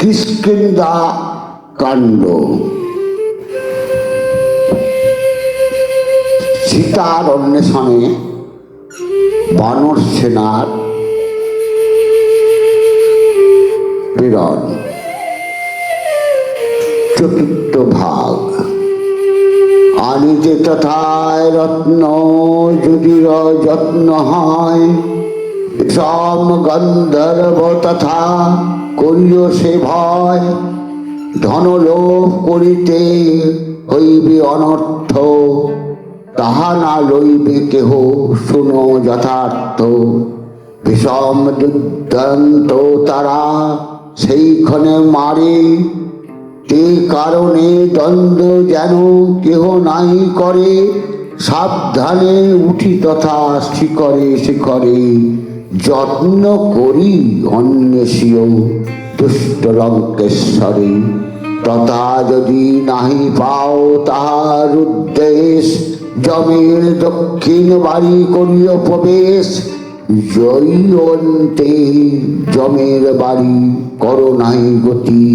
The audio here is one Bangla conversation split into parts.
কিষ্কিন্ধা কাণ্ড। সীতার অন্বেষণে বানর সেনার প্রেরণ। চতুর্থ ভাগ। আনিতে তথায় রত্ন যদি যত্ন হয়, সম গন্ধর্ব তথা করিও সে ভয়। ধনলোভ করিতে হইবে অনর্থ, তাহা না লইবে কেহ শুনো যথার্থ। বিষম দুর্দান্ত তারা সেইখানে মারে, তে কারণে দ্বন্দ্ব যেন কেহ নাই করে। সাবধানে উঠি তথা শিখরে শিখরে, যত্ন করি অন্বেষীয় দুষ্ট লঙ্কেশ্বরে। তথা যদি নাহি পাও তাহার উদ্দেশ, যমের দক্ষিণ বাড়ি করিও প্রবেশ। জয়ন্তে যমের বাড়ি করো নাই গতি,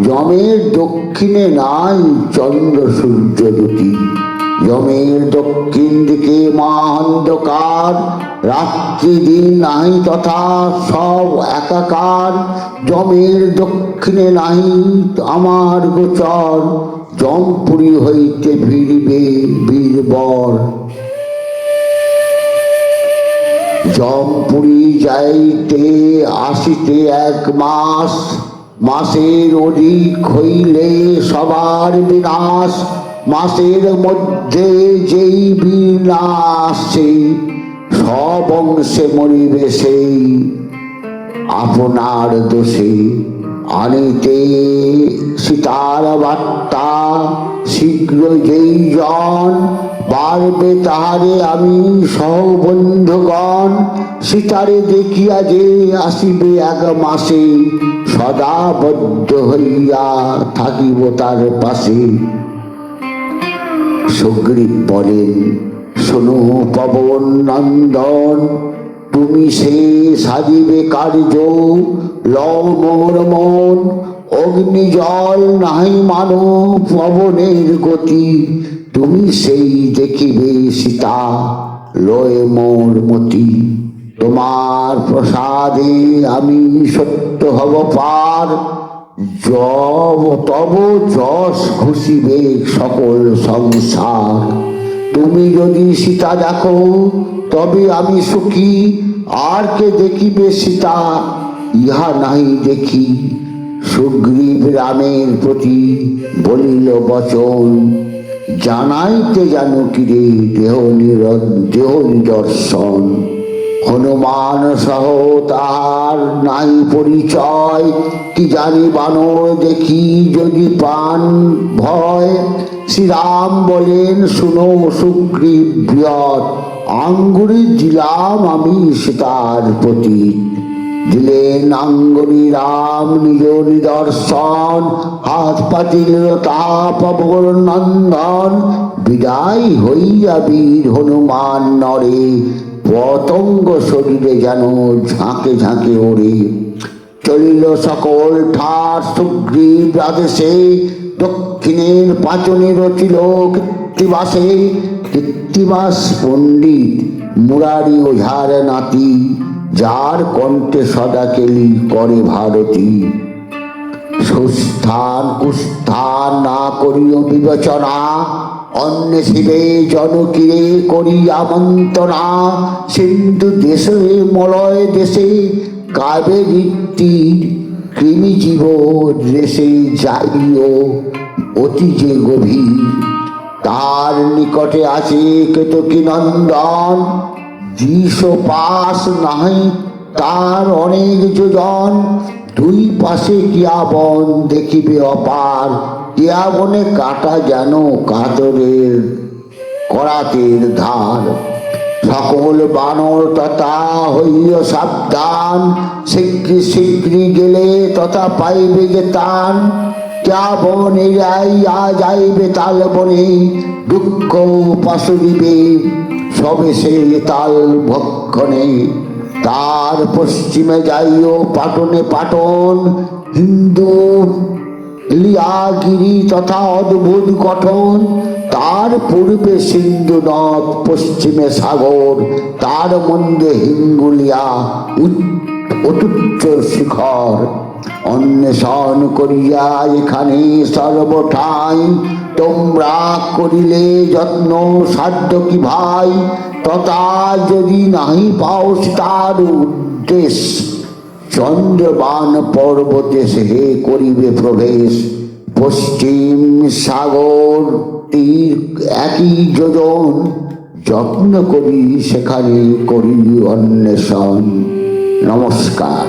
যমের দক্ষিণে নাই চন্দ্র সূর্য দুটি। যমের দক্ষিণ দিকে মহান্ধকার, রাত্রি দিন নাই তথা সব একাকার। যমের দক্ষিণে নাই আমার গোচর, যমপুরী হইতে ভিড়বে বীরবর। যমপুরী যাইতে আসিতে 1 মাস, মাসের অধিক হইলে সবার বিনাশ। মাসের মধ্যে যেই বিনাশ, সব অংশে মরিবে সেই আপনার দোষে। আনিতে সীতার বার্তা শীঘ্র যেই জন, বাড়বে তাহারে আমি সহবন্ধুগণ। সীতারে দেখিয়া যে আসিবে 1 মাসে, সদা বদ্ধ হইয়া থাকিব তার পাশে। সুগ্রীব বলেন, শোনো পবন নন্দন, তুমি সে সাজিবে কার্য। লও মোর মন, অগ্নি জল নাই মানো পবনের গতি। তুমি সেই দেখিবে সীতা, লয়ে মোর মতি। তোমার প্রসাদে আমি সত্য হব পার, তব যশ ঘুষিবে সকল সংসার। তুমি যদি সীতা দেখো তবে আমি সুখী, আর কে দেখিবে সীতা ইহা নাই দেখি। সুগ্রীব রামের প্রতি বলিল বচন, জানাইতে জানকীরে দেহ নিদর্শন। হনুমান সহ তাহার নাই পরিচয়, কি জানি বানর দেখি যদি প্রাণ ভয়। শ্রীরাম বলেন, শুনো সুগ্রীব বৃহৎ, আঙ্গুরি দিলাম আমি সীতার প্রতি। দিলেন আঙ্গুরি রাম নিজ নিদর্শন, হাত পাতিল তাহা পবন নন্দন। বিদায় হইয়া বীর হনুমান নরে, পতঙ্গ শরীরে যেন ঝাঁকে ঝাঁকে ওড়ে। চলিল সকল ঠার সুগ্রীব আদেশে, দক্ষিণের পাঁচনে রচিল কৃত্তিবাসে। কৃত্তিবাস পণ্ডিত মুরারি ওঝার নাতি, যার কণ্ঠে সদা কেলি করে ভারতী। সুস্থান কুস্থান না করিও বিবেচনা, অন্বেষিবে জনকীরে করি আমন্ত্রণা। সিন্ধু দেশে মলয় দেশে, কাবেরী তীর কৃমিজীব দেশে যাইও অতি যে গভীর। তার নিকটে আছে কেতকী নন্দন, দিশ পাশ নাই তার অনেক যোজন। 2 পাশে কিয়া বন দেখিবে অপার, কিয়া বনে কাটা যেন কাতরের করাতের ধার। সকল বানর তথা হইল সাবধান, শীঘ্র শীঘ্র গেলে তথা পাইবে যে তান। কিয়া বন এড়াইয়া যাইবে তাল বনে, দুঃখ পাশরিবে সবে সে তাল ভক্ষণে। তার পশ্চিমে যাইও পাটনে পাটন, হিন্দু লিয়াগিরি তথা অদ্ভুত গঠন। তার পূর্বে সিন্ধু নদ, পশ্চিমে সাগর, তার মধ্যে হিঙ্গুলিয়া অতুচ্চ শিখর। অন্বেষণ করিয়া এখানে সর্বঠাই, তোমরা করিলে যত্ন সাধ্য কি ভাই, তথা যদি নাহি পাও তার উদ্দেশ, চন্দ্রবান পর্বতে সে করিবে প্রবেশ। পশ্চিম সাগর তীর একই যোজন, যত্ন করি সেখানে করি অন্বেষণ। নমস্কার।